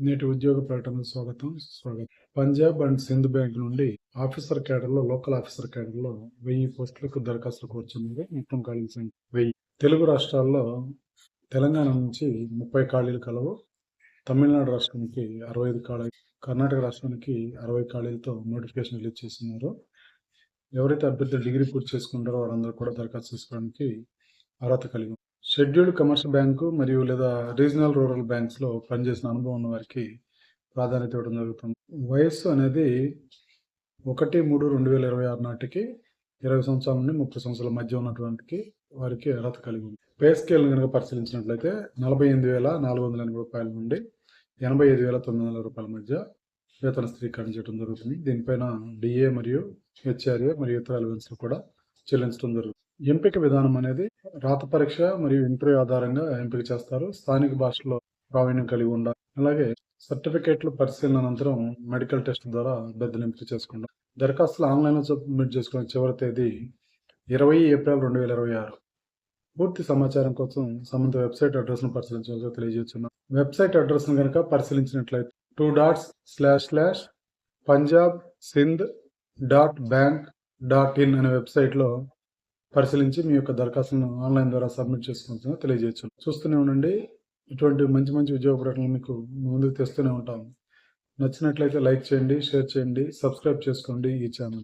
నేటి ఉద్యోగ ప్రకటనకు స్వాగతం. పంజాబ్ అండ్ సింధ్ బ్యాంక్ నుండి ఆఫీసర్ క్యాడర్లో లోకల్ ఆఫీసర్ క్యాడర్లో 1000 పోస్టులకు దరఖాస్తులు కోరుచున్నది. మొత్తం ఖాళీల సంఖ్య 1000. తెలుగు రాష్ట్రాల్లో తెలంగాణ నుంచి 30 ఖాళీలు కలవు. తమిళనాడు రాష్ట్రానికి 65 ఖాళీలు, కర్ణాటక రాష్ట్రానికి 60 ఖాళీలతో నోటిఫికేషన్ రిలీజ్ చేస్తున్నారు. ఎవరైతే అభ్యర్థులు డిగ్రీ పూర్తి చేసుకుంటారో వారందరూ కూడా దరఖాస్తు చేసుకోవడానికి అర్హత కలిగి ఉంది. షెడ్యూల్డ్ కమర్షియల్ బ్యాంకు మరియు లేదా రీజనల్ రూరల్ బ్యాంక్స్లో పనిచేసిన అనుభవం ఉన్న వారికి ప్రాధాన్యత ఇవ్వడం జరుగుతుంది. వయస్సు అనేది 1/3/2026 నాటికి 20 సంవత్సరాల నుండి 30 సంవత్సరాల మధ్య ఉన్నటువంటి వారికి అర్హత కలిగి ఉంది. పే స్కేల్ కనుక పరిశీలించినట్లయితే 48,480 రూపాయల నుండి 85,900 రూపాయల మధ్య వేతన స్థిరీకరణ చేయడం జరుగుతుంది. దీనిపైన డిఏ మరియు హెచ్ఆర్ఏ మరియు ఇతర అలవెన్స్లు కూడా చెల్లించడం జరుగుతుంది. ఎంపిక విధానం అనేది రాత పరీక్ష మరియు ఇంటర్వ్యూ ఆధారంగా ఎంపిక చేస్తారు. స్థానిక భాషలో ప్రావీణ్యం కలిగి ఉండాలి. అలాగే సర్టిఫికేట్లు పరిశీలన అనంతరం మెడికల్ టెస్ట్ ద్వారా అభ్యర్థులు ఎంపిక చేసుకుంటారు. దరఖాస్తులు ఆన్లైన్లో సబ్మిట్ చేసుకునే చివరి తేదీ 20 ఏప్రిల్ 2026. పూర్తి సమాచారం కోసం సంబంధిత వెబ్సైట్ అడ్రస్ను పరిశీలించవలసి తెలియజేస్తున్నాం. వెబ్సైట్ అడ్రస్ను కనుక పరిశీలించినట్లయితే 2./punjabsindh.bank.in అనే వెబ్సైట్లో పరిశీలించి మీ యొక్క దరఖాస్తులను ఆన్లైన్ ద్వారా సబ్మిట్ చేసుకోవాల్సిందిగా తెలియజేయచ్చు. చూస్తూనే ఉండండి. ఇటువంటి మంచి మంచి ఉద్యోగ ప్రకటనలు మీకు ముందుకు తెస్తూనే ఉంటాము. నచ్చినట్లయితే లైక్ చేయండి, షేర్ చేయండి, సబ్స్క్రైబ్ చేసుకోండి ఈ ఛానల్.